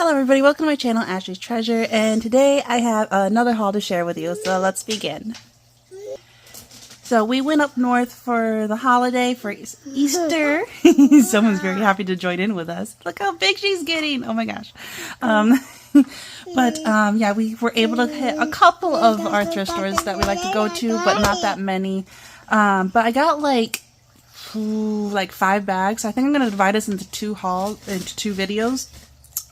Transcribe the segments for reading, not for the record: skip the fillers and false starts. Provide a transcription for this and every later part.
Hello everybody, welcome to my channel, Ashley's Treasure, and today I have another haul to share with you, so let's begin. So we went up north for the holiday, for Easter. Someone's very happy to join in with us. Look how big she's getting, oh my gosh. Yeah, we were able to hit a couple of our thrift stores that we like to go to, but not that many. But I got like 5 bags. I think I'm going to divide this into two videos.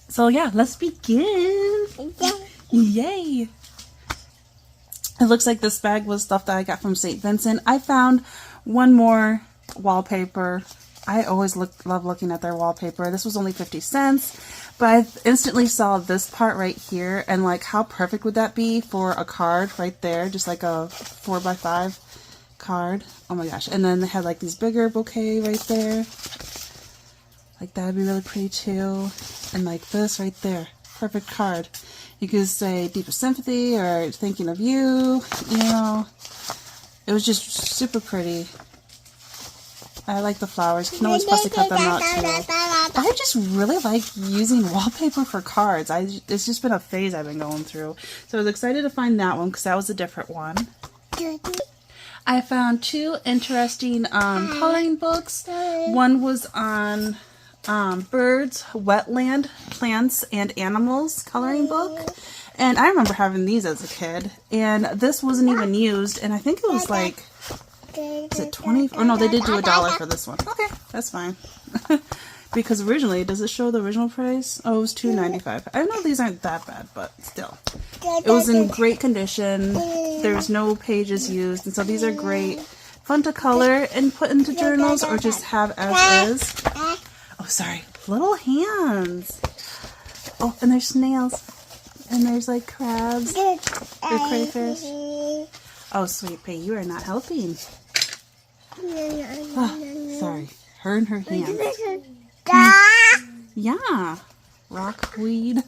So yeah, let's begin. Yay! It looks like this bag was stuff that I got from St. Vincent. I found one more wallpaper. I always love looking at their wallpaper. This was only 50 cents, but I instantly saw this part right here, and like, how perfect would that be for a card right there, just like a 4x5 card. Oh my gosh. And then they had like these bigger bouquet right there. Like that would be really pretty too. And like this right there, perfect card. You could say deepest sympathy or thinking of you, you know. It was just super pretty. I like the flowers. You can always fussy cut them out too. I just really like using wallpaper for cards. It's just been a phase I've been going through. So I was excited to find that one because that was a different one. I found 2 interesting coloring books. One was on birds, wetland, plants, and animals coloring book. And I remember having these as a kid. And this wasn't even used. And I think it was like, is it 20? Or no, they did do $1 for this one. Okay, that's fine. Because originally, does it show the original price? Oh, it was $2.95. I know these aren't that bad, but still. It was in great condition. There's no pages used. And so these are great. Fun to color and put into journals or just have as is. Oh, sorry. Little hands. Oh, and there's snails. And there's like crabs. There's crayfish. Oh, sweet pea, you are not helping. Oh, sorry. Her and her hands. Yeah. Rockweed.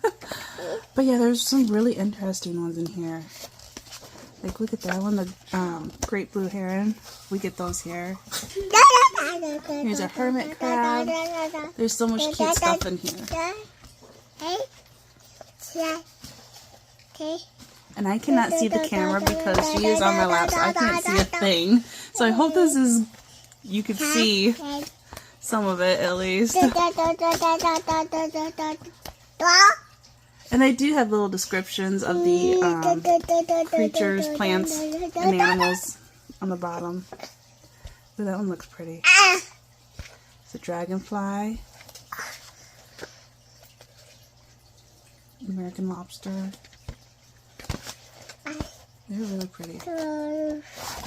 But yeah, there's some really interesting ones in here. Like, look at that one, the great blue heron. We get those here. Here's a hermit crab. There's so much cute stuff in here. And I cannot see the camera because she is on my lap, so I can't see a thing. So I hope this is, you could see some of it at least. And they do have little descriptions of the creatures, plants, and animals on the bottom. Ooh, that one looks pretty. It's a dragonfly. American lobster. They're really pretty.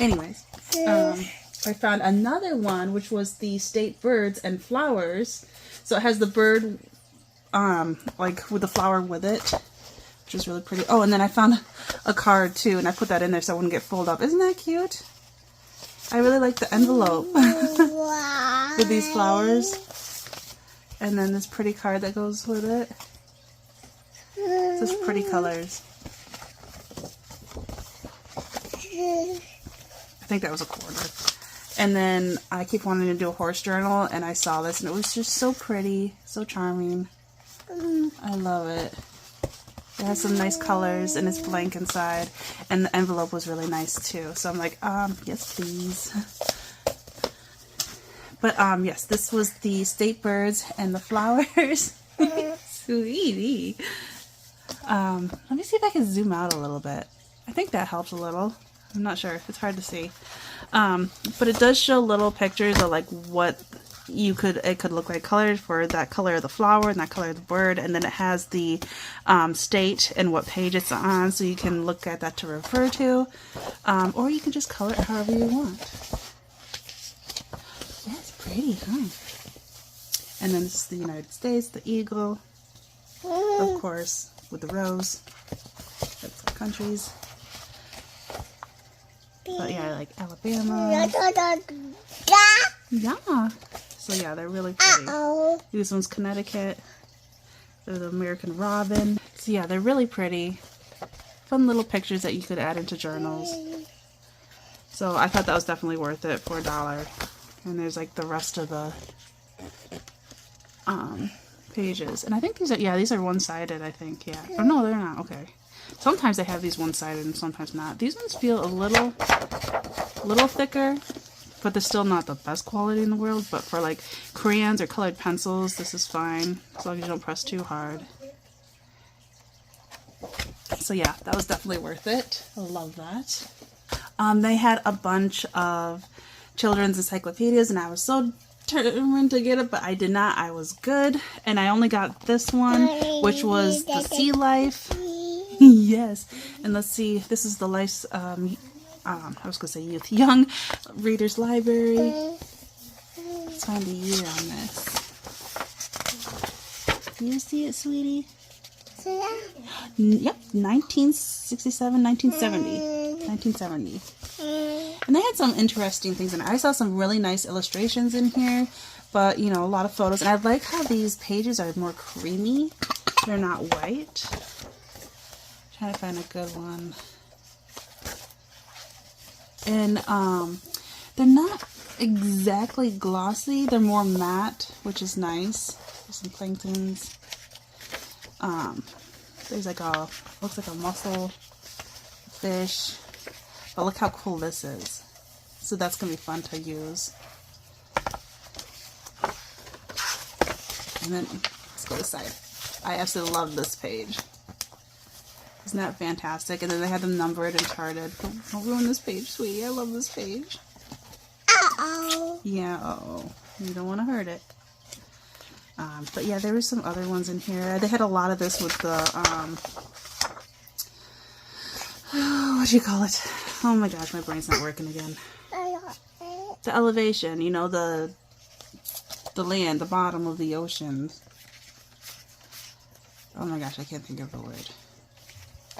Anyways, I found another one, which was the state birds and flowers. So it has the bird like with the flower with it, which is really pretty. Oh, and then I found a card too, and I put that in there so it wouldn't get folded up. Isn't that cute? I really like the envelope with these flowers, and then this pretty card that goes with it. Just pretty colors. I think that was a quarter. And then I keep wanting to do a horse journal, and I saw this, and it was just so pretty, so charming. I love it. It has some nice colors, and it's blank inside, and the envelope was really nice too. So I'm like, yes please. But yes, this was the state birds and the flowers. Sweetie. Let me see if I can zoom out a little bit. I think that helps a little. I'm not sure. It's hard to see. But it does show little pictures of like what it could look like colors for that color of the flower and that color of the bird, and then it has the state and what page it's on, so you can look at that to refer to, or you can just color it however you want. That's pretty, huh? And then this is the United States, the eagle, of course, with the rose. That's our countries. But yeah, like Alabama. Yeah. So yeah, they're really pretty. This one's Connecticut. They're the American robin. So yeah, they're really pretty. Fun little pictures that you could add into journals. So I thought that was definitely worth it for $1. And there's like the rest of the pages. And I think these are, yeah, these are one-sided, I think, yeah. Oh, no, they're not. Okay. Sometimes they have these one-sided and sometimes not. These ones feel a little thicker, but they're still not the best quality in the world. But for like crayons or colored pencils, this is fine, as long as you don't press too hard. So yeah, that was definitely worth it. I love that. They had a bunch of children's encyclopedias, and I was so determined to get it, but I did not. I was good, and I only got this one, which was the Sea Life. Yes, and let's see. This is the Life's. I was gonna say Young Readers Library. Let's find the year on this. Do you see it, sweetie? Yep, 1967, 1970. And they had some interesting things in it. I saw some really nice illustrations in here, but, you know, a lot of photos. And I like how these pages are more creamy. They're not white. Trying to find a good one. And they're not exactly glossy. They're more matte, which is nice. There's some planktons. There's like a, looks like a mussel fish, but look how cool this is. So that's gonna be fun to use. And then let's go to the side. I absolutely love this page. Isn't that fantastic? And then they had them numbered and charted. Don't ruin this page, sweetie. I love this page. Uh-oh. Yeah, uh-oh. You don't want to hurt it. But yeah, there were some other ones in here. They had a lot of this with the, what do you call it? Oh my gosh, my brain's not working again. The elevation, you know, the land, the bottom of the ocean. Oh my gosh, I can't think of the word.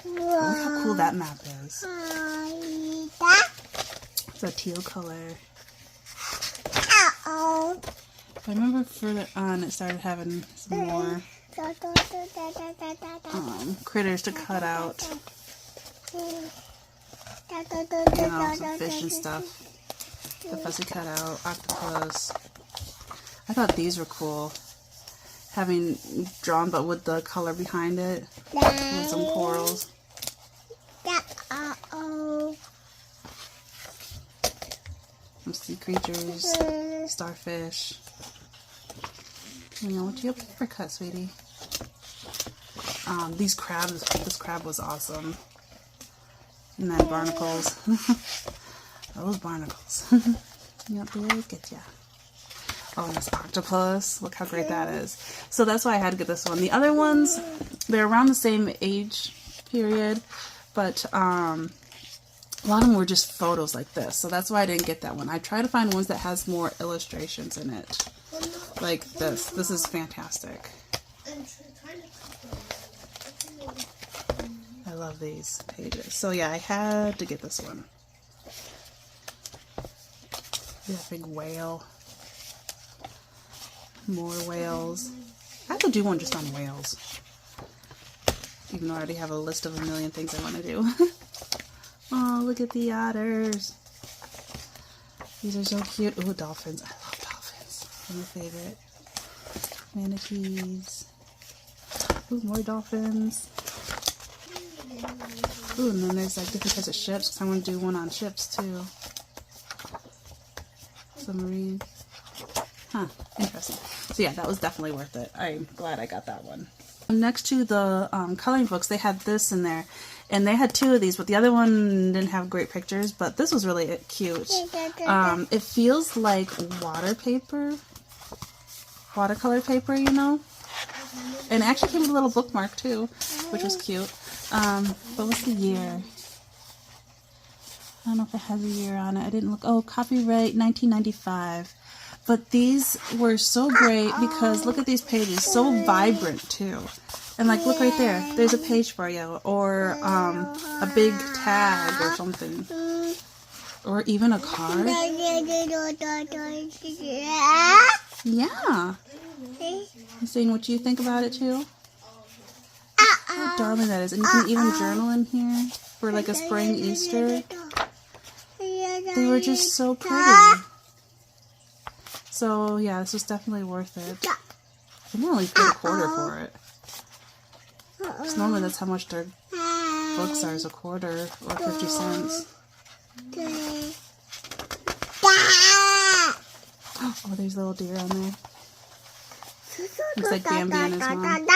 Look how cool that map is. It's a teal color. I remember further on it started having some more critters to cut out. You know, some fish and stuff. The fuzzy cutout, octopus. I thought these were cool. Having drawn but with the color behind it. And some corals. Some sea creatures. Starfish. You know, what's your paper cut, sweetie? These crabs, this crab was awesome. And then barnacles. Those barnacles. Yep, they always get ya. Oh, and this octopus. Look how great that is. So that's why I had to get this one. The other ones, they're around the same age period, but a lot of them were just photos like this. So that's why I didn't get that one. I try to find ones that has more illustrations in it. Like this. This is fantastic. I love these pages. So yeah, I had to get this one. That big whale. More whales. I have to do one just on whales. Even though I already have a list of a million things I want to do. Oh, look at the otters. These are so cute. Oh, dolphins. I love dolphins. They're my favorite. Manatees. Ooh, more dolphins. Ooh, and then there's like different types of ships, because I want to do one on ships too. Submarine. Huh, interesting. So yeah, that was definitely worth it. I'm glad I got that one. Next to the coloring books, they had this in there. And they had two of these, but the other one didn't have great pictures, but this was really cute. It feels like watercolor paper, you know? And it actually came with a little bookmark too, which was cute. But what's the year? I don't know if it has a year on it. I didn't look. Oh, copyright 1995. But these were so great because look at these pages, so vibrant too. And like, look right there. There's a page for you, or a big tag or something, or even a card. Yeah. You saying what you think about it too? How darling that is, and you can even journal in here for like a spring Easter. They were just so pretty. So yeah, this was definitely worth it. think I only paid $1 for it. Because normally that's how much their books are, is $1 or 50 cents. Oh, there's a little deer on there. Looks like Bambi and his mom.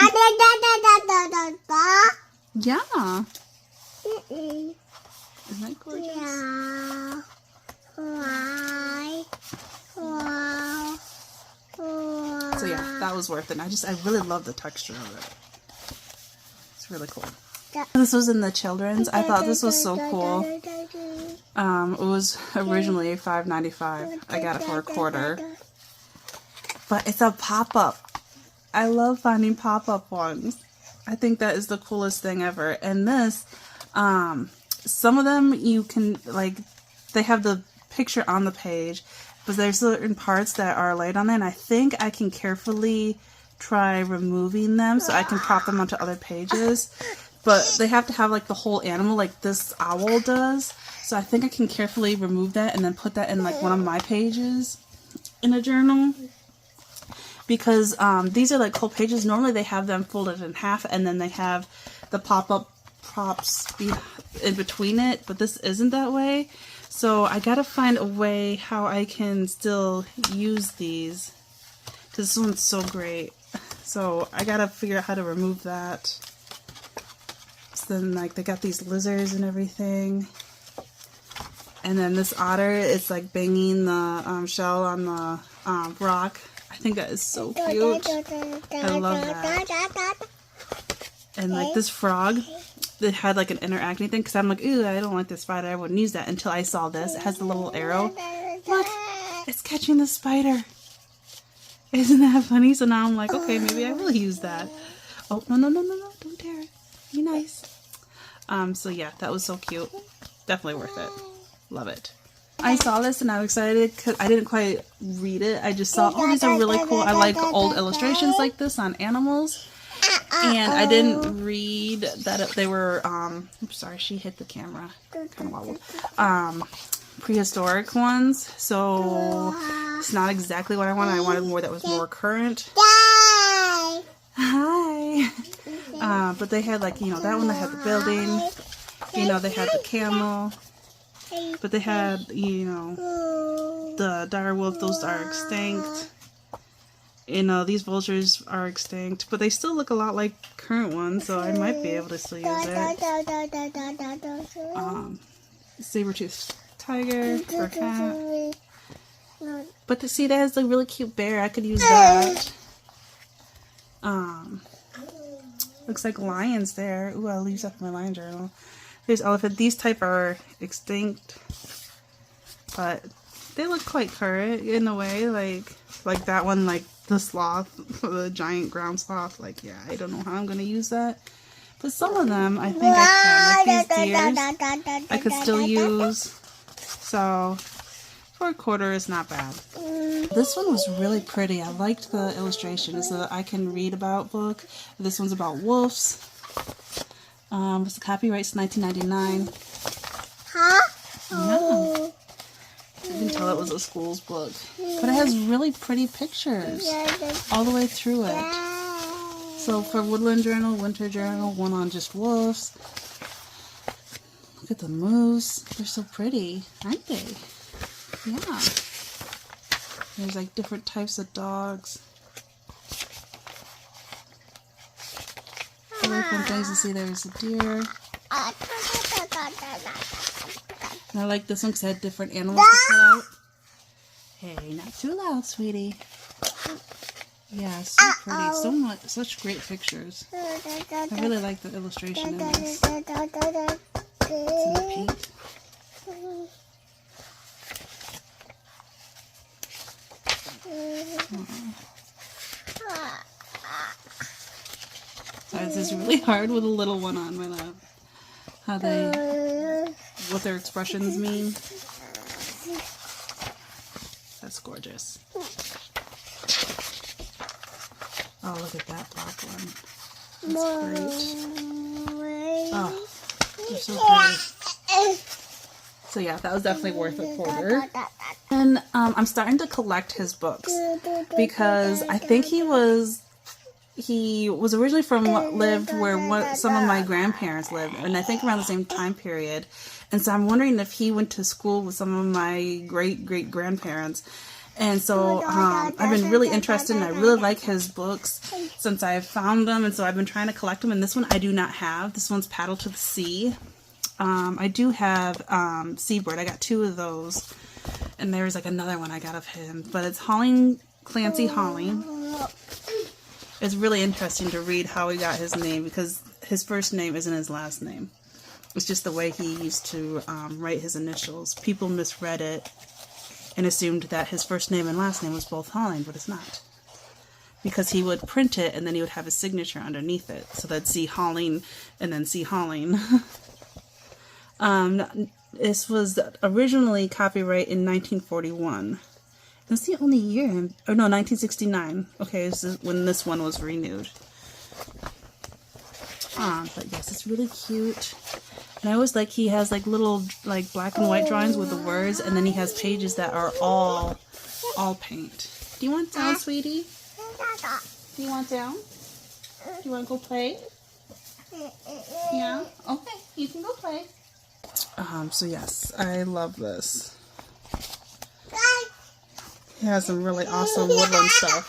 Yeah. Isn't that gorgeous? Yeah. Wow. So yeah, that was worth it. I really love the texture of it. It's really cool. This was in the children's. I thought this was so cool. It was originally $5.95. I got it for $1. But it's a pop-up. I love finding pop-up ones. I think that is the coolest thing ever. And this, some of them you can, like, they have the picture on the page, but there's certain parts that are laid on there, and I think I can carefully try removing them so I can pop them onto other pages. But they have to have, like, the whole animal, like this owl does. So I think I can carefully remove that and then put that in, like, one of my pages in a journal. Because these are, like, whole pages. Normally they have them folded in half, and then they have the pop-up props in between it. But this isn't that way. So I gotta find a way how I can still use these. Because this one's so great. So I gotta figure out how to remove that. Then, like, they got these lizards and everything, and then this otter is like banging the shell on the rock. I think that is so cute. I love that. And like this frog that had like an interacting thing, because I'm like, ooh, I don't like this spider, I wouldn't use that, until I saw this. It has the little arrow. Look, it's catching the spider. Isn't that funny? So now I'm like, okay, maybe I will use that. Oh, no, don't tear it. Be nice. So yeah, that was so cute. Definitely worth it. Love it. I saw this and I was excited because I didn't quite read it. I just saw, oh, these are really cool. I like old illustrations like this on animals. And I didn't read that they were, oops, sorry, she hit the camera. Kind of wobbled. Prehistoric ones. So it's not exactly what I wanted. I wanted more that was more current. Hi. But they had, like, you know, that one that had the building, you know, they had the camel, but they had, you know, the dire wolf. Those are extinct. You know, these vultures are extinct, but they still look a lot like current ones, so I might be able to still use it. Saber-toothed tiger or cat. But to see, that has a really cute bear. I could use that. Looks like lions there. Ooh, I'll use that for my lion journal. There's elephant. These type are extinct, but they look quite current in a way. Like that one, like the sloth, the giant ground sloth. Like, yeah, I don't know how I'm gonna use that. But some of them, I think I can. Like these deers, I could still use. So for $1, it's not bad. This one was really pretty. I liked the illustration. It's a I Can Read About book. This one's about wolves. It's the copyright's 1999. Huh? Yeah. You can tell it was a school's book. But it has really pretty pictures all the way through it. So for Woodland Journal, Winter Journal, one on just wolves. Look at the moose. They're so pretty, aren't they? Yeah. There's like different types of dogs. Other fun things to see. There's a deer. And I like this one because it had different animals to cut out. Hey, not too loud, sweetie. Yeah, so pretty. Such great pictures. I really like the illustration in this. It's in the paint. This is really hard with a little one on my lap. What their expressions mean. That's gorgeous. Oh, look at that black one. That's great. Oh, they're so pretty. So yeah, that was definitely worth $1. And I'm starting to collect his books because I think he was he was originally lived where some of my grandparents lived, and I think around the same time period. And so I'm wondering if he went to school with some of my great-great-grandparents. And so I've been really interested, and I really like his books since I found them. And so I've been trying to collect them. And this one I do not have. This one's Paddle to the Sea. I do have Seabird. I got 2 of those. And there's like another one I got of him. But it's Clancy Halling. It's really interesting to read how he got his name, because his first name isn't his last name. It's just the way he used to write his initials. People misread it and assumed that his first name and last name was both Halling, but it's not. Because he would print it and then he would have his signature underneath it. So that'd see Halling and then see Halling. This was originally copyright in 1941. That's the only year. Oh no, 1969. Okay, this is when this one was renewed. But yes, it's really cute. And I always like he has like little like black and white drawings with the words, and then he has pages that are all paint. Do you want down, sweetie? Do you want down? Do you want to go play? Yeah? Okay, you can go play. So yes, I love this. He has some really awesome woodland stuff.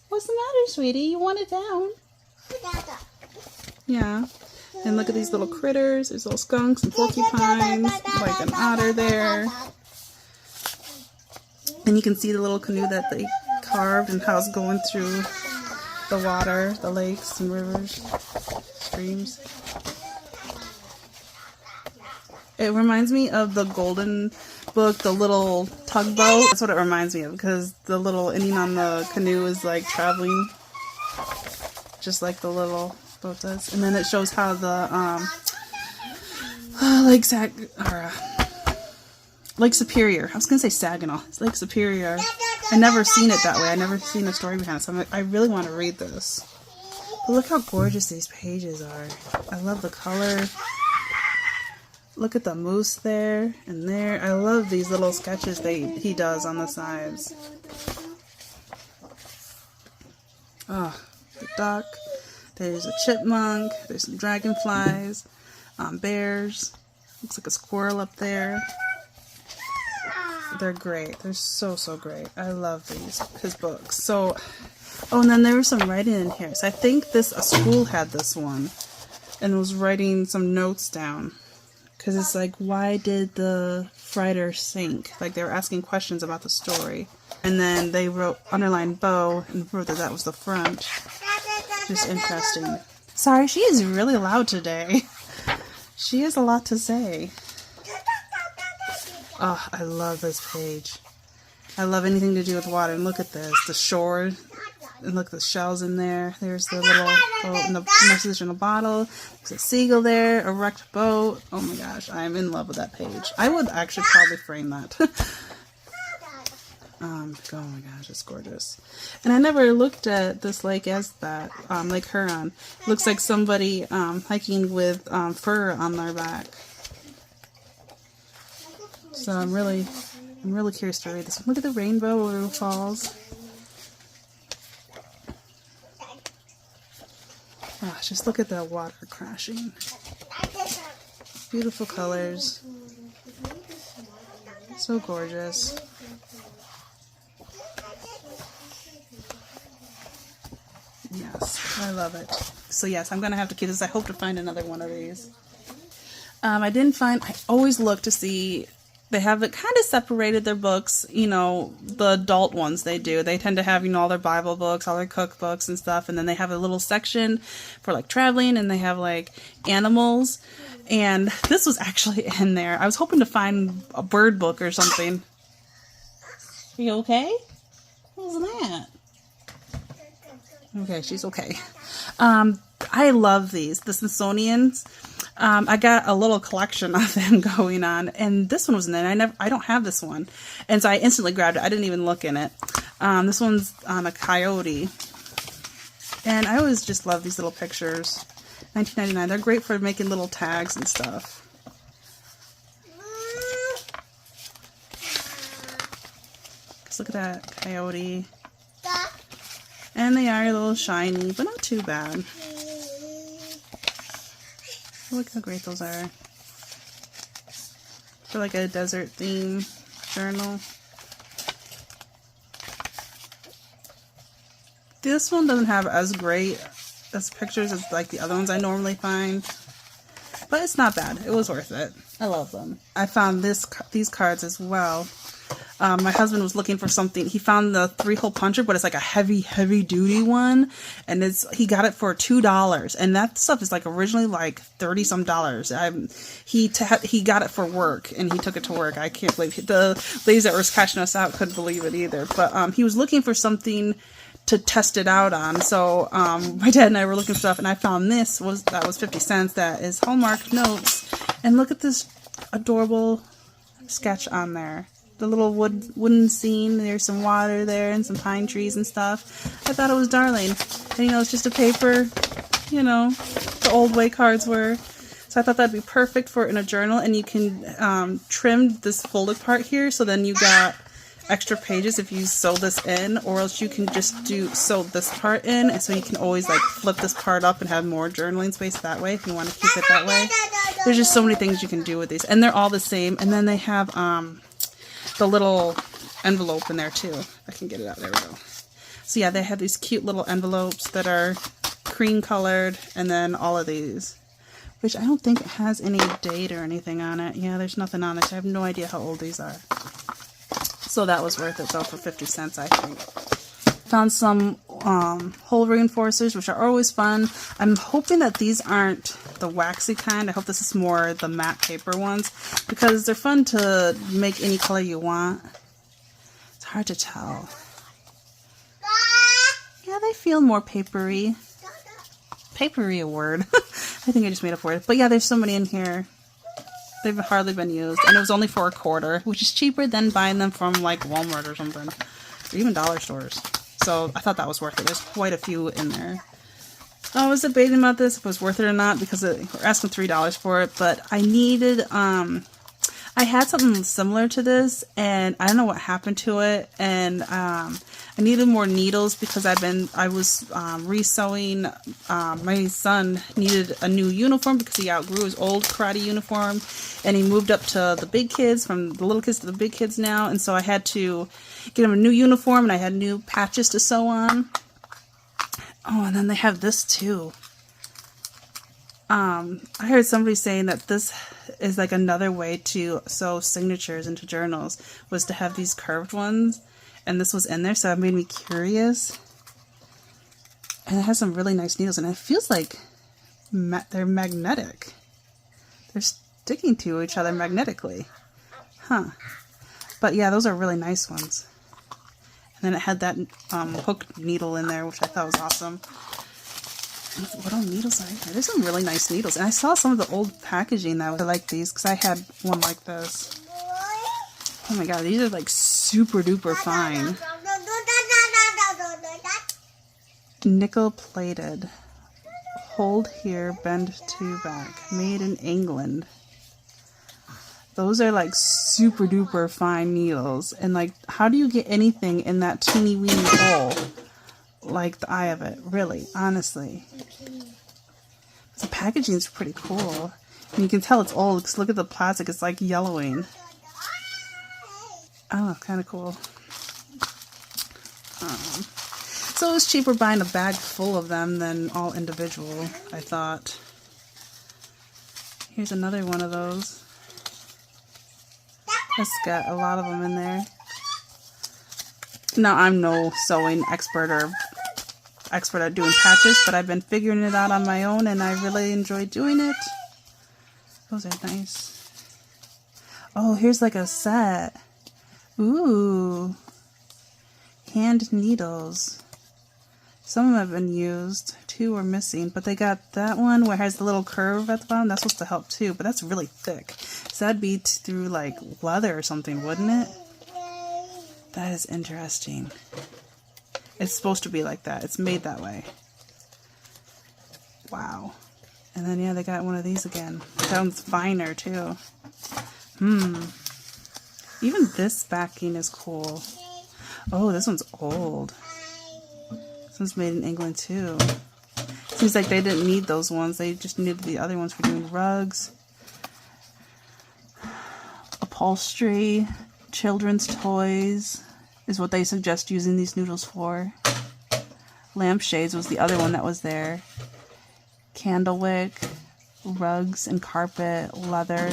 What's the matter, sweetie? You want it down? Yeah. And look at these little critters. There's little skunks and porcupines, like an otter there. And you can see the little canoe that they carved and how it's going through the water, the lakes and rivers, streams. It reminds me of the Golden Book, the little tugboat. That's what it reminds me of, because the little Indian on the canoe is like traveling just like the little boat does. And then it shows how the Lake Superior. I was gonna say Saginaw. It's Lake Superior. I never seen it that way. I never seen a story behind it. So I'm like, I really want to read this. But look how gorgeous these pages are. I love the color. Look at the moose there and there. I love these little sketches he does on the sides. Oh, the duck. There's a chipmunk. There's some dragonflies. Bears. Looks like a squirrel up there. They're great. They're so great. I love his books. So, oh, and then there was some writing in here. So I think a school had this one and was writing some notes down. Because it's like, why did the freighter sink? Like, they were asking questions about the story. And then they underlined bow, and wrote that was the front. Just interesting. Sorry, she is really loud today. She has a lot to say. Oh, I love this page. I love anything to do with water. And look at this, the shore. And look, the shells in there. There's the little boat and the message in a bottle. There's a seagull there, a wrecked boat. Oh my gosh, I am in love with that page. I would actually probably frame that. Oh my gosh, it's gorgeous. And I never looked at this lake as that, Lake Huron. Looks like somebody hiking with fur on their back. So I'm really curious to read this one. Look at the rainbow over the falls. Oh, just look at the water crashing. Beautiful colors. So gorgeous. Yes, I love it. So yes, I'm going to have to keep this. I hope to find another one of these. I always look to see, they have it kind of separated their books, the adult ones they do. They tend to have, all their Bible books, all their cookbooks and stuff. And then they have a little section for like traveling, and they have like animals. And this was actually in there. I was hoping to find a bird book or something. Are you okay? What was that? Okay, she's okay. I love these. The Smithsonian's. I got a little collection of them going on, and this one was in there. I don't have this one, and so I instantly grabbed it. I didn't even look in it. This one's on a coyote, and I always just love these little pictures. $19.99. They're great for making little tags and stuff. Just look at that coyote. And they are a little shiny, but not too bad. Look how great those are. For like a desert theme journal. This one doesn't have as great as pictures as like the other ones I normally find. But it's not bad. It was worth it. I love them. I found these cards as well. My husband was looking for something. He found the 3-hole puncher, but it's like a heavy duty one. And he got it for $2. And that stuff is like originally like 30 some dollars. He got it for work and he took it to work. I can't believe it. The ladies that were cashing us out couldn't believe it either. But he was looking for something to test it out on. So my dad and I were looking for stuff, and I found this that was 50 cents. That is Hallmark Notes. And look at this adorable sketch on there. The little wooden scene. There's some water there and some pine trees and stuff. I thought it was darling. And you know, it's just a paper, you know, the old way cards were. So I thought that'd be perfect for in a journal. And you can trim this folded part here, so then you got extra pages if you sew this in, or else you can just sew this part in, and so you can always like flip this part up and have more journaling space that way if you want to keep it that way. There's just so many things you can do with these, and they're all the same. And then they have the little envelope in there too. I can get it out. There we go. So yeah, they have these cute little envelopes that are cream colored, and then all of these, which I don't think it has any date or anything on it. Yeah, there's nothing on it. So I have no idea how old these are. So that was worth it though for 50 cents, I think. Found some hole reinforcers, which are always fun. I'm hoping that these aren't the waxy kind. I hope this is more the matte paper ones, because they're fun to make any color you want. It's hard to tell. Yeah, they feel more papery. Papery, a word. I think I just made up a word. But yeah, there's so many in here. They've hardly been used, and it was only for $1, which is cheaper than buying them from like Walmart or something, or even dollar stores. So I thought that was worth it. There's quite a few in there. I was debating about this, if it was worth it or not, because we're asking $3 for it, but I needed, I had something similar to this, and I don't know what happened to it, and I needed more needles because I was re-sewing. My son needed a new uniform because he outgrew his old karate uniform, and he moved up to the big kids, from the little kids to the big kids now, and so I had to get him a new uniform, and I had new patches to sew on. Oh, and then they have this too. I heard somebody saying that this is like another way to sew signatures into journals, was to have these curved ones, and this was in there, so it made me curious. And it has some really nice needles, and it feels like they're magnetic. They're sticking to each other magnetically. Huh. But yeah, those are really nice ones. And then it had that hooked needle in there, which I thought was awesome. What all needles are here? There's some really nice needles. And I saw some of the old packaging that was like these, because I had one like this. Oh my god, these are like super duper fine. Nickel plated. Hold here, bend to back. Made in England. Those are like super duper fine needles. And like, how do you get anything in that teeny weeny hole? Like the eye of it, really, honestly. The packaging is pretty cool. And you can tell it's old because look at the plastic, it's like yellowing. Oh, kind of cool. So it was cheaper buying a bag full of them than all individual, I thought. Here's another one of those. It's got a lot of them in there. Now, I'm no sewing expert or expert at doing patches, but I've been figuring it out on my own, and I really enjoy doing it. Those are nice. Oh, here's like a set. Ooh. Hand needles. Some of them have been used. 2 are missing, but they got that one where it has the little curve at the bottom. That's supposed to help too, but that's really thick. So that'd be through like leather or something, wouldn't it? That is interesting. It's supposed to be like that. It's made that way. Wow. And then, yeah, they got one of these again. That one's finer, too. Even this backing is cool. Oh, this one's old. This one's made in England too. Seems like they didn't need those ones. They just needed the other ones for doing rugs, upholstery, children's toys is what they suggest using these noodles for. Lampshades was the other one that was there. Candlewick, rugs and carpet, leather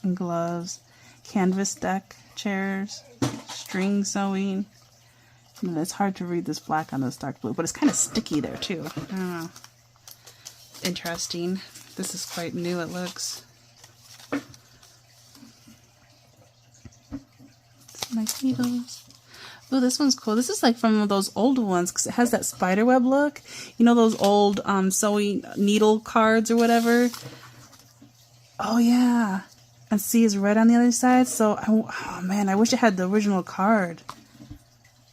and gloves, canvas deck chairs, string sewing. It's hard to read this black on this dark blue, but it's kind of sticky there too. I don't know. Interesting. This is quite new, it looks. Some nice needles. Oh, this one's cool. This is like from those old ones because it has that spiderweb look. You know those old sewing needle cards or whatever? Oh, yeah. And C is red on the other side. So, oh man, I wish it had the original card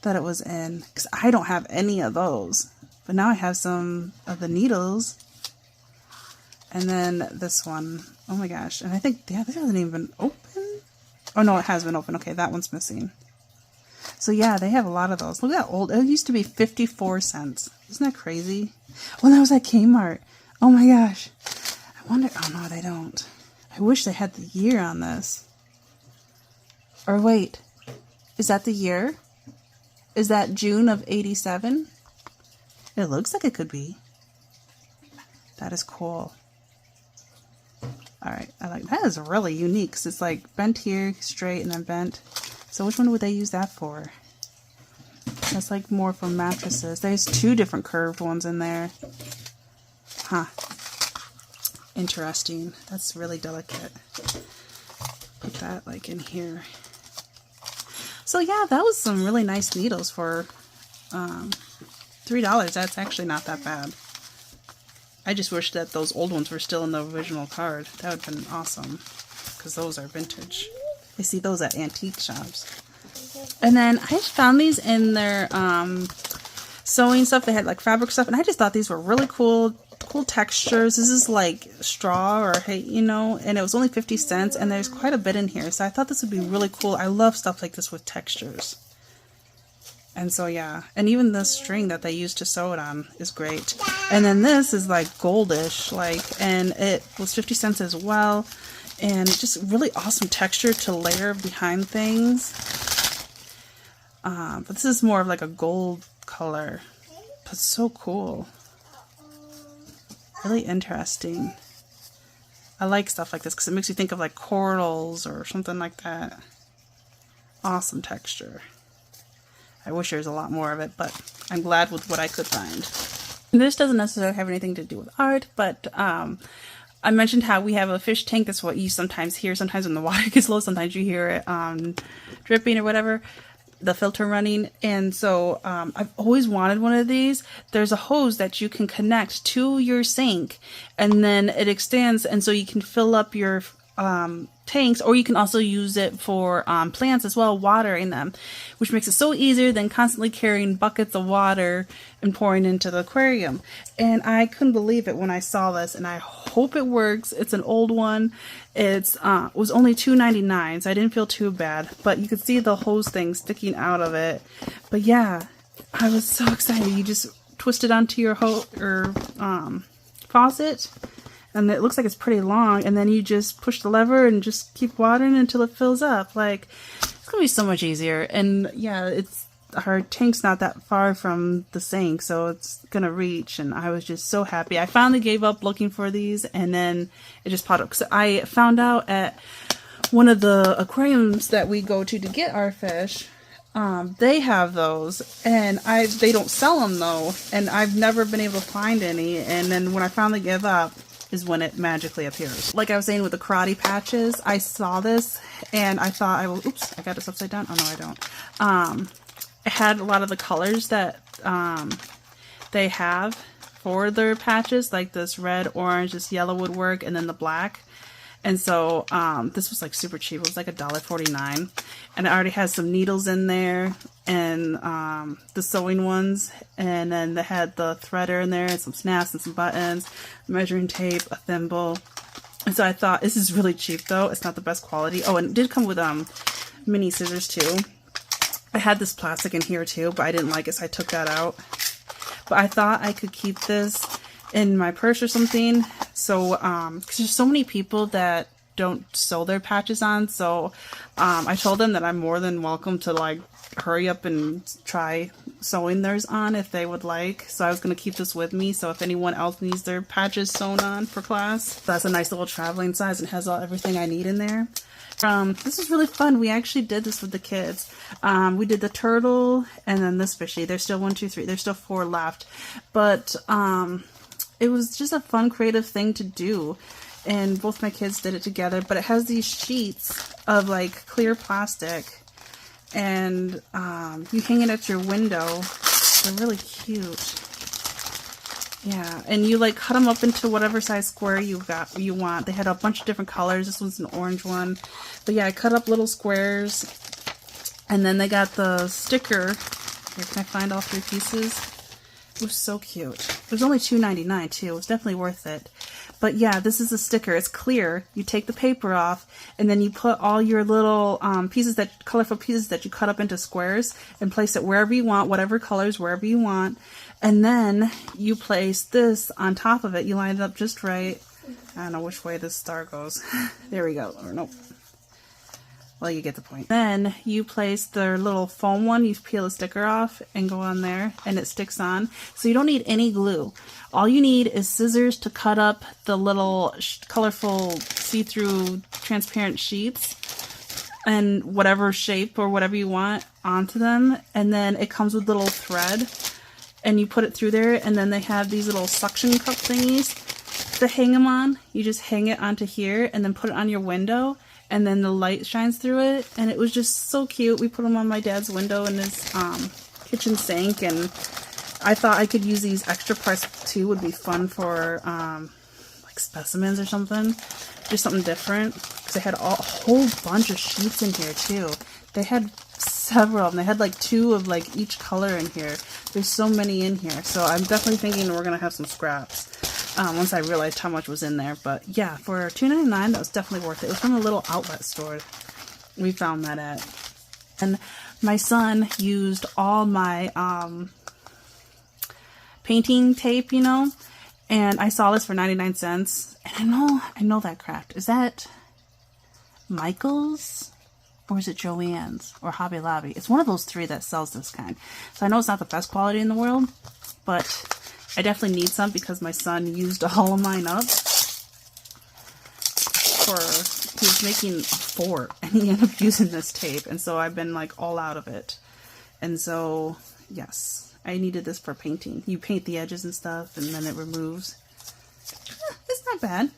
that it was in, because I don't have any of those. But now I have some of the needles. And then this one. Oh my gosh. And I think, yeah, this hasn't even been open. Oh no, it has been open. Okay, that one's missing. So yeah, they have a lot of those. Look at that old. It used to be 54 cents. Isn't that crazy? Well, that was at Kmart. Oh my gosh. I wonder. Oh no, they don't. I wish they had the year on this. Or wait. Is that the year? Is that June of 87? It looks like it could be. That is cool. Alright, I like that. Is really unique because it's like bent here, straight, and then bent. So which one would they use that for? That's like more for mattresses. There's two different curved ones in there. Huh. Interesting. That's really delicate. Put that like in here. So yeah, that was some really nice needles for $3. That's actually not that bad. I just wish that those old ones were still in the original card. That would have been awesome, because those are vintage. I see those at antique shops. And then I just found these in their sewing stuff. They had like fabric stuff, and I just thought these were really cool textures. This is like straw or hay, you know, and it was only 50 cents, and there's quite a bit in here. So I thought this would be really cool. I love stuff like this with textures. And so yeah, and even the string that they use to sew it on is great. And then this is like goldish, like, and it was 50 cents as well. And just really awesome texture to layer behind things. But this is more of like a gold color. But so cool. Really interesting. I like stuff like this because it makes you think of like corals or something like that. Awesome texture. I wish there was a lot more of it, but I'm glad with what I could find. This doesn't necessarily have anything to do with art, but I mentioned how we have a fish tank. That's what you sometimes hear. Sometimes when the water gets low, sometimes you hear it dripping or whatever, the filter running. And so I've always wanted one of these. There's a hose that you can connect to your sink, and then it extends, and so you can fill up your tanks, or you can also use it for plants as well, watering them, which makes it so easier than constantly carrying buckets of water and pouring into the aquarium. And I couldn't believe it when I saw this, and I hope it works. It's an old one. It's was only $2.99, so I didn't feel too bad, but you could see the hose thing sticking out of it. But yeah, I was so excited. You just twist it onto your faucet, and it looks like it's pretty long, and then you just push the lever and just keep watering until it fills up. Like, it's gonna be so much easier. And yeah, our tank's not that far from the sink, so it's gonna reach. And I was just so happy. I finally gave up looking for these, and then it just popped up. So I found out at one of the aquariums that we go to get our fish, they have those, and they don't sell them though, and I've never been able to find any. And then when I finally give up is when it magically appears. Like I was saying with the karate patches, I saw this and I thought oops, I got this upside down. Oh no, I don't. It had a lot of the colors that they have for their patches, like this red, orange, this yellow would work, and then the black. And so this was like super cheap. It was like $1.49, and it already has some needles in there, and the sewing ones, and then they had the threader in there, and some snaps and some buttons, measuring tape, a thimble. And so I thought, this is really cheap though. It's not the best quality. Oh, and it did come with mini scissors too. I had this plastic in here too, but I didn't like it, so I took that out. but I thought I could keep this in my purse or something. So, 'cause there's so many people that don't sew their patches on, so I told them that I'm more than welcome to like hurry up and try sewing theirs on if they would like. So I was going to keep this with me, so if anyone else needs their patches sewn on for class. That's a nice little traveling size and has everything I need in there. This was really fun. We actually did this with the kids. We did the turtle and then this fishy. There's still 1, 2, 3. There's still 4 left, but it was just a fun creative thing to do, and both my kids did it together. But it has these sheets of like clear plastic, and you hang it at your window. They're really cute. Yeah, and you like cut them up into whatever size square you want. They had a bunch of different colors. This one's an orange one. But yeah, I cut up little squares, and then they got the sticker. Here, can I find all 3 pieces? It was so cute. It was only $2.99 too. It was definitely worth it. But yeah, this is a sticker. It's clear. You take the paper off, and then you put all your little colorful pieces that you cut up into squares and place it wherever you want, whatever colors, wherever you want. And then you place this on top of it. You line it up just right. I don't know which way this star goes. There we go. Or nope. Well, you get the point. Then you place the little foam one. You peel the sticker off and go on there, and it sticks on. So you don't need any glue. All you need is scissors to cut up the little colorful see-through transparent sheets and whatever shape or whatever you want onto them. And then it comes with little thread, and you put it through there, and then they have these little suction cup thingies to hang them on. You just hang it onto here and then put it on your window, and then the light shines through it. And it was just so cute. We put them on my dad's window in his kitchen sink, and I thought I could use these extra parts too. Would be fun for like specimens or something, just something different, because they had a whole bunch of sheets in here too. They had several of them. They had like 2 of like each color in here. There's so many in here, so I'm definitely thinking we're gonna have some scraps once I realized how much was in there. But yeah, for $2.99, that was definitely worth it. It was from a little outlet store we found that at. And my son used all my painting tape, you know, and I saw this for 99 cents, and I know that craft. Is that Michael's? Or is it Joann's or Hobby Lobby? It's one of those 3 that sells this kind. So I know it's not the best quality in the world, but I definitely need some because my son used all of mine up. He was making a fort, and he ended up using this tape, and so I've been like all out of it. And so, yes, I needed this for painting. You paint the edges and stuff, and then it removes. It's not bad.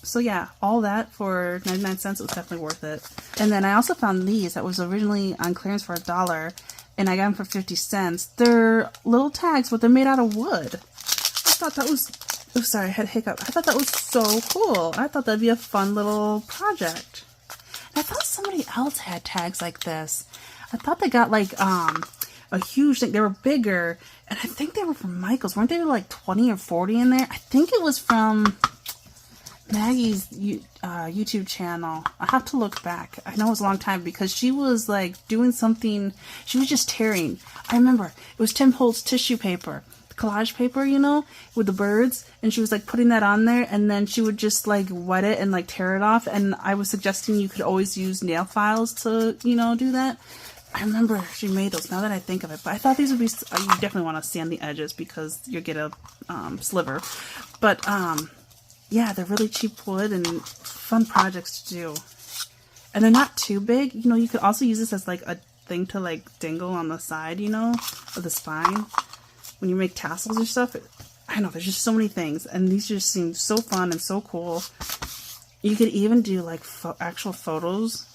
So yeah, all that for 99 cents, it was definitely worth it. And then I also found these that was originally on clearance for $1, and I got them for 50 cents. They're little tags, but they're made out of wood. I thought that was, oh sorry, I had a hiccup. I thought that was so cool. I thought that'd be a fun little project. And I thought somebody else had tags like this. I thought they got like a huge thing. They were bigger, and I think they were from Michael's. Weren't they like 20 or 40 in there? I think it was from Maggie's YouTube channel. I have to look back. I know it was a long time because she was like doing something. She was just tearing. I remember it was Tim Holtz tissue paper, the collage paper, you know, with the birds, and she was like putting that on there, and then she would just like wet it and like tear it off. And I was suggesting you could always use nail files to, you know, do that. I remember she made those, now that I think of it. But I thought these would be, you definitely want to sand the edges because you get a sliver. But yeah, they're really cheap wood and fun projects to do. And they're not too big. You know, you could also use this as like a thing to like dangle on the side, you know, of the spine. When you make tassels or stuff. I know, there's just so many things. And these just seem so fun and so cool. You could even do like actual photos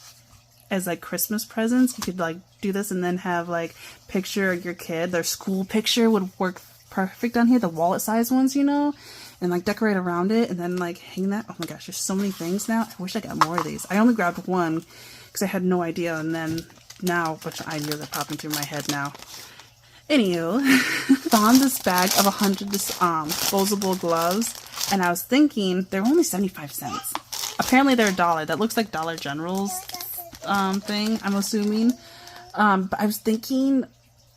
as like Christmas presents. You could like do this and then have like picture of your kid. Their school picture would work perfect on here. The wallet size ones, you know. And like decorate around it and then like hang that. Oh my gosh, there's so many things now. I wish I got more of these. I only grabbed one because I had no idea, and then now a bunch of ideas are popping through my head now. Anywho, found this bag of 100 disposable gloves, and I was thinking they're only 75 cents. Apparently they're $1. That looks like Dollar General's thing, I'm assuming. But I was thinking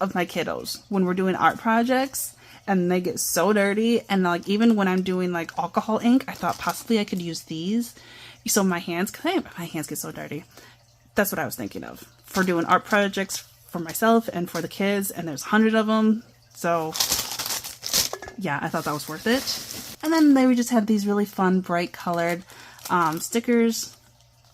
of my kiddos when we're doing art projects. and they get so dirty. And like even when I'm doing like alcohol ink, I thought possibly I could use these so my hands get so dirty. That's what I was thinking of for doing art projects for myself and for the kids, and there's 100 of them, so yeah, I thought that was worth it. And then they just had these really fun bright colored stickers.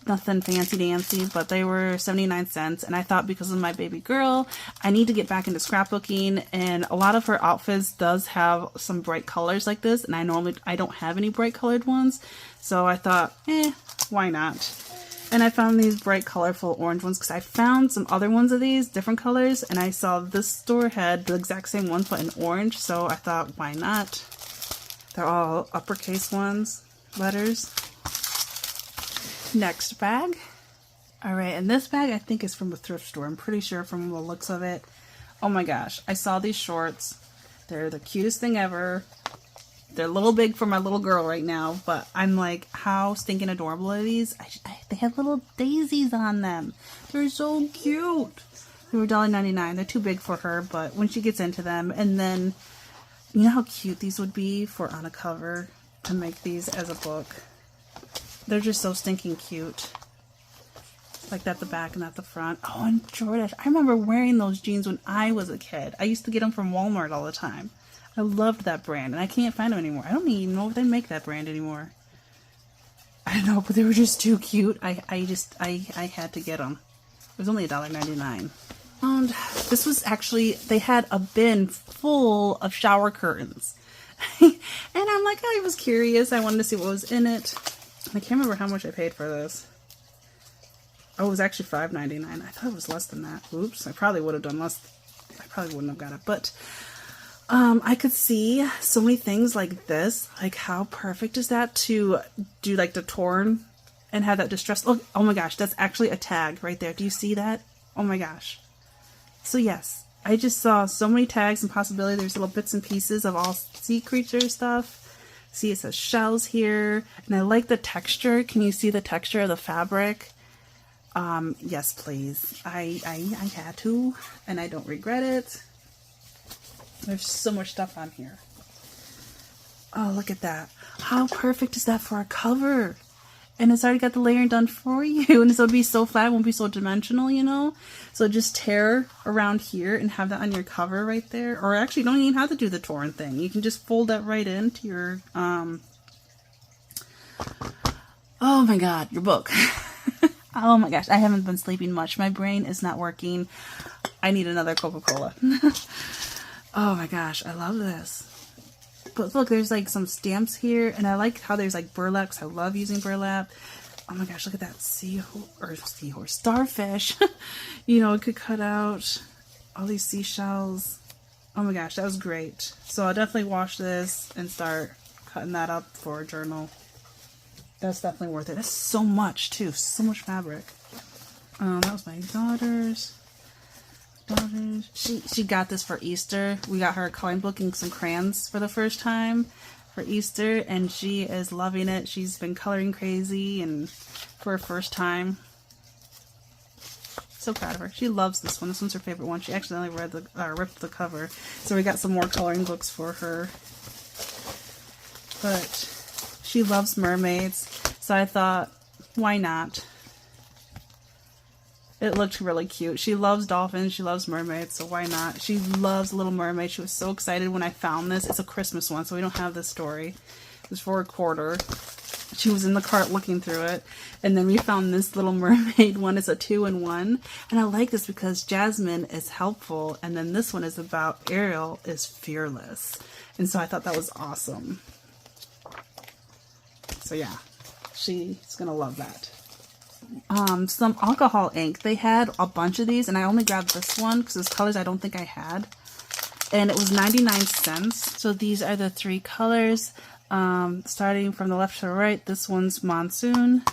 Nothing fancy dancy, but they were 79 cents. And I thought because of my baby girl, I need to get back into scrapbooking. And a lot of her outfits does have some bright colors like this. And I don't have any bright colored ones. So I thought, why not? And I found these bright colorful orange ones because I found some other ones of these, different colors. And I saw this store had the exact same ones but in orange. So I thought, why not? They're all uppercase ones, letters. Next bag. Alright, and this bag I think is from a thrift store. I'm pretty sure from the looks of it. Oh my gosh, I saw these shorts. They're the cutest thing ever. They're a little big for my little girl right now, but I'm like, how stinking adorable are these? They have little daisies on them. They're so cute. They were $1.99. They're too big for her, but when she gets into them, and then, you know how cute these would be for on a cover to make these as a book? They're just so stinking cute. Like at the back and at the front. Oh, and Jordache. I remember wearing those jeans when I was a kid. I used to get them from Walmart all the time. I loved that brand, and I can't find them anymore. I don't even know if they make that brand anymore. I don't know, but they were just too cute. I had to get them. It was only $1.99. And this was actually, they had a bin full of shower curtains. And I'm like, I was curious. I wanted to see what was in it. I can't remember how much I paid for this. Oh, it was actually $5.99. I thought it was less than that. Oops, I probably would have done less. I probably wouldn't have got it. But I could see so many things like this. Like, how perfect is that to do like the torn and have that distress. Look, oh my gosh, that's actually a tag right there. Do you see that? Oh my gosh. So yes, I just saw so many tags and possibilities. There's little bits and pieces of all sea creature stuff. See, it says shells here, and I like the texture. Can you see the texture of the fabric? Yes, please. I had to, and I don't regret it. There's so much stuff on here. Oh, look at that. How perfect is that for a cover? And it's already got the layering done for you, and so it'll be so flat, it won't be so dimensional, you know? So just tear around here and have that on your cover right there. Or actually, you don't even have to do the torn thing. You can just fold that right into your, oh my god, your book. Oh my gosh, I haven't been sleeping much. My brain is not working. I need another Coca-Cola. Oh my gosh, I love this. But look, there's like some stamps here, and I like how there's like burlap, 'cause I love using burlap. Oh my gosh, look at that seahorse, starfish. You know, it could cut out all these seashells. Oh my gosh, that was great. So I'll definitely wash this and start cutting that up for a journal. That's definitely worth it. That's so much too, so much fabric. That was my daughter's. She got this for Easter. We got her a coloring book and some crayons for the first time for Easter, and she is loving it. She's been coloring crazy and for her first time. So proud of her. She loves this one. This one's her favorite one. She accidentally ripped the cover, so we got some more coloring books for her. But she loves mermaids, so I thought, why not? It looked really cute. She loves dolphins. She loves mermaids, so why not? She loves Little Mermaid. She was so excited when I found this. It's a Christmas one, so we don't have this story. It was for a quarter. She was in the cart looking through it, and then we found this Little Mermaid one. It's a 2-in-1, and I like this because Jasmine is helpful, and then this one is about Ariel is fearless, and so I thought that was awesome. So yeah, she's gonna love that. Some alcohol ink. They had a bunch of these, and I only grabbed this one because there's colors I don't think I had, and it was 99 cents. So these are the 3 colors, starting from the left to the right. This one's Monsoon,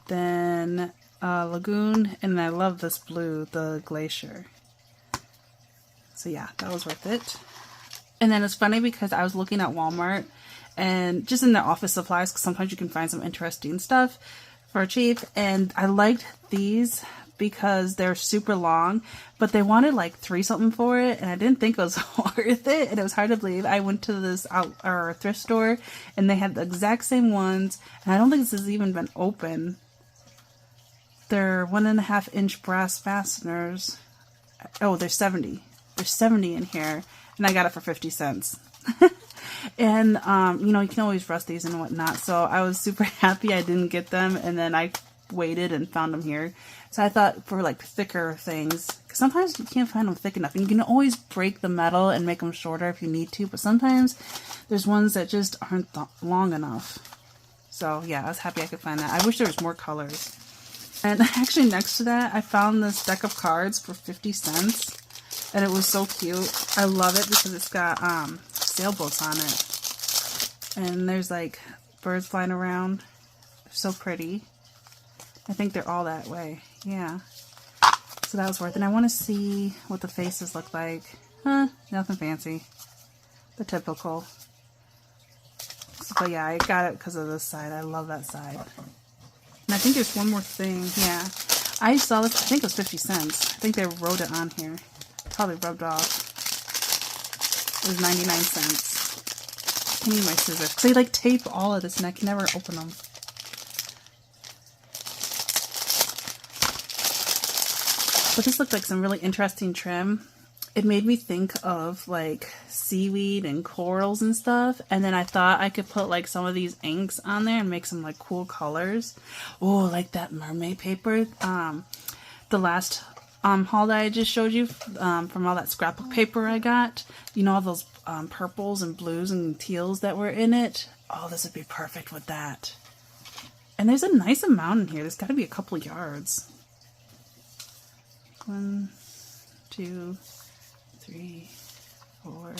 then Lagoon, and I love this blue, the Glacier. So yeah, that was worth it. And then it's funny because I was looking at Walmart and just in their office supplies, because sometimes you can find some interesting stuff for cheap, and I liked these because they're super long, but they wanted like 3 something for it, and I didn't think it was worth it, and it was hard to believe. I went to this thrift store, and they had the exact same ones, and I don't think this has even been open. They're 1.5-inch brass fasteners. Oh, they're 70. There's 70 in here, and I got it for 50 cents. And, you know, you can always rust these and whatnot, so I was super happy I didn't get them, and then I waited and found them here. So I thought for, like, thicker things, because sometimes you can't find them thick enough, and you can always break the metal and make them shorter if you need to, but sometimes there's ones that just aren't long enough. So, yeah, I was happy I could find that. I wish there was more colors. And actually next to that, I found this deck of cards for 50 cents. And it was so cute. I love it because it's got sailboats on it. And there's like birds flying around. They're so pretty. I think they're all that way. Yeah. So that was worth it. And I want to see what the faces look like. Nothing fancy. The typical. But yeah, I got it because of this side. I love that side. And I think there's one more thing. Yeah. I saw this. I think it was 50 cents. I think they wrote it on here. Probably rubbed off. It was 99 cents. I need my scissors. Because they like tape all of this and I can never open them. But this looked like some really interesting trim. It made me think of like seaweed and corals and stuff. And then I thought I could put like some of these inks on there and make some like cool colors. Oh, like that mermaid paper. The last haul that I just showed you from all that scrapbook paper I got. You know, all those purples and blues and teals that were in it. Oh, this would be perfect with that. And there's a nice amount in here. There's got to be a couple yards. 1, 2, 3, 4,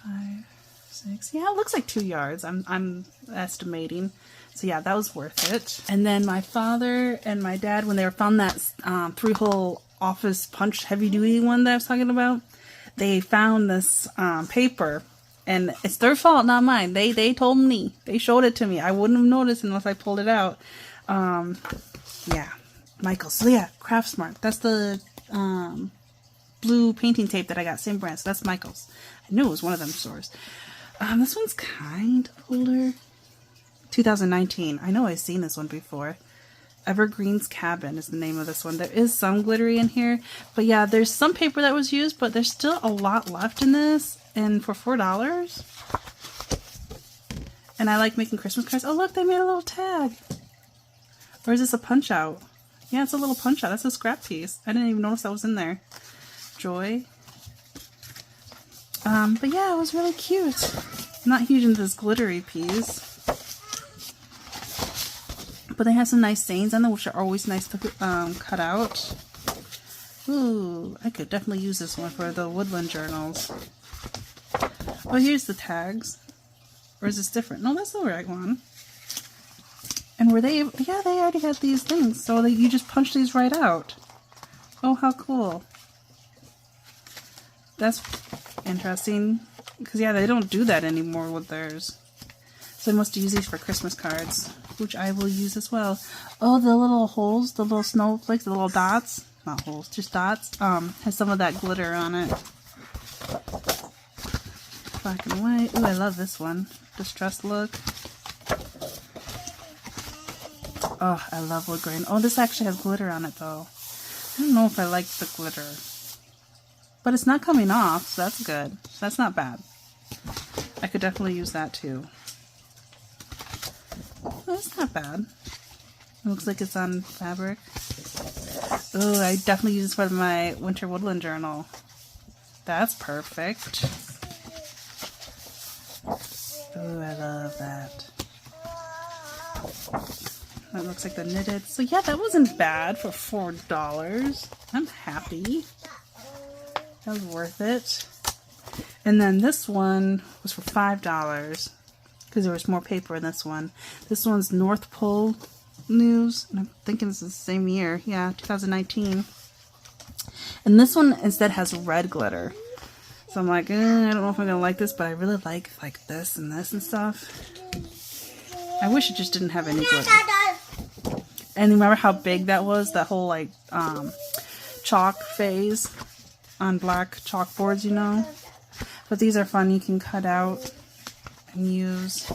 5, 6. Yeah, it looks like 2 yards. I'm estimating. So yeah, that was worth it. And then my father and my dad, when they found that 3-hole office punch heavy duty one that I was talking about, they found this paper, and it's their fault, not mine. They told me. They showed it to me. I wouldn't have noticed unless I pulled it out. Yeah, Michael. So yeah, Craftsmart. That's the blue painting tape that I got, same brand. So that's Michael's. I knew it was one of them stores. This one's kind of older. 2019. I know I've seen this one before. Evergreen's Cabin is the name of this one. There is some glittery in here, but yeah, there's some paper that was used, but there's still a lot left in this, and for $4. And I like making Christmas cards. Oh look, they made a little tag. Or is this a punch out? Yeah, it's a little punch out. That's a scrap piece. I didn't even notice that was in there. Joy. But yeah, it was really cute. I'm not huge into this glittery piece. But they have some nice stains on them, which are always nice to cut out. Ooh, I could definitely use this one for the woodland journals. Oh, here's the tags. Or is this different? No, that's the right one. And were they... Yeah, they already had these things. So you just punch these right out. Oh, how cool. That's interesting. Because, yeah, they don't do that anymore with theirs. So I must use these for Christmas cards, which I will use as well. Oh, the little holes, the little snowflakes, the little dots. Not holes, just dots. Has some of that glitter on it. Black and white. Ooh, I love this one. Distressed look. Oh, I love wood grain. Oh, this actually has glitter on it, though. I don't know if I like the glitter. But it's not coming off, so that's good. That's not bad. I could definitely use that, too. That's not bad. It looks like it's on fabric. Oh, I definitely use this for my winter woodland journal. That's perfect. Oh, I love that. That looks like the knitted. So yeah, that wasn't bad for $4. I'm happy. That was worth it. And then this one was for $5. Because there was more paper in this one. This one's North Pole News. And I'm thinking it's the same year. Yeah, 2019. And this one instead has red glitter. So I'm like, I don't know if I'm going to like this, but I really like this and stuff. I wish it just didn't have any glitter. And remember how big that was? That whole like chalk phase on black chalkboards, you know? But these are fun. You can cut out and use.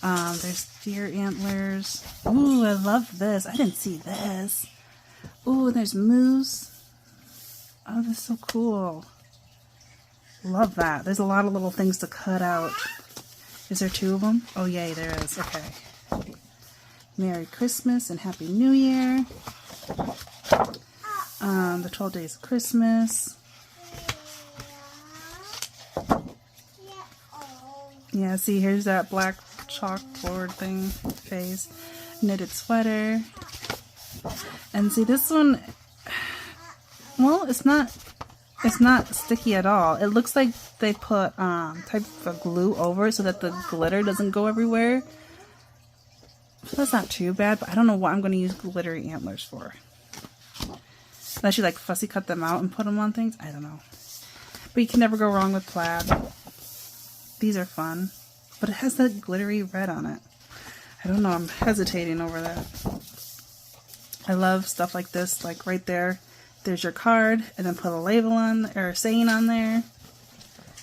There's deer antlers. Ooh, I love this. I didn't see this. Ooh, there's moose. Oh, that's so cool. Love that. There's a lot of little things to cut out. Is there 2 of them? Oh, yay, there is. Okay. Merry Christmas and Happy New Year. The 12 Days of Christmas. Yeah, see, here's that black chalkboard thing phase. Knitted sweater. And see, this one, well, it's not sticky at all. It looks like they put type of glue over it so that the glitter doesn't go everywhere. So that's not too bad, but I don't know what I'm going to use glittery antlers for. Unless you like fussy cut them out and put them on things. I don't know. But you can never go wrong with plaid. These are fun. But it has that glittery red on it. I don't know. I'm hesitating over that. I love stuff like this. Like right there. There's your card. And then put a label on, or a saying on there.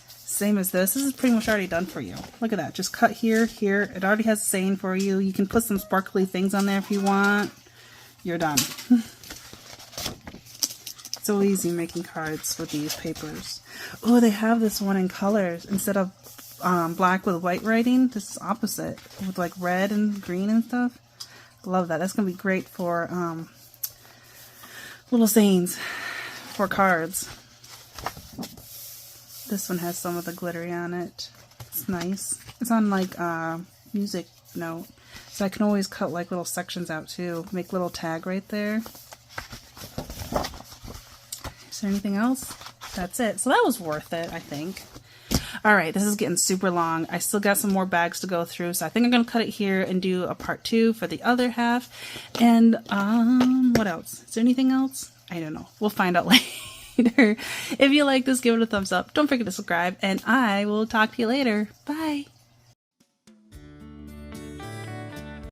Same as this. This is pretty much already done for you. Look at that. Just cut here, here. It already has a saying for you. You can put some sparkly things on there if you want. You're done. So easy making cards with these papers. Oh, they have this one in colors. Instead of black with white writing, this is opposite. With like red and green and stuff. Love that. That's going to be great for little sayings for cards. This one has some of the glittery on it. It's nice. It's on like music note. So I can always cut like little sections out too. Make little tag right there. Is there anything else? That's it. So that was worth it, I think. Alright, this is getting super long. I still got some more bags to go through, so I think I'm going to cut it here and do a part 2 for the other half. And, what else? Is there anything else? I don't know. We'll find out later. If you like this, give it a thumbs up. Don't forget to subscribe, and I will talk to you later. Bye!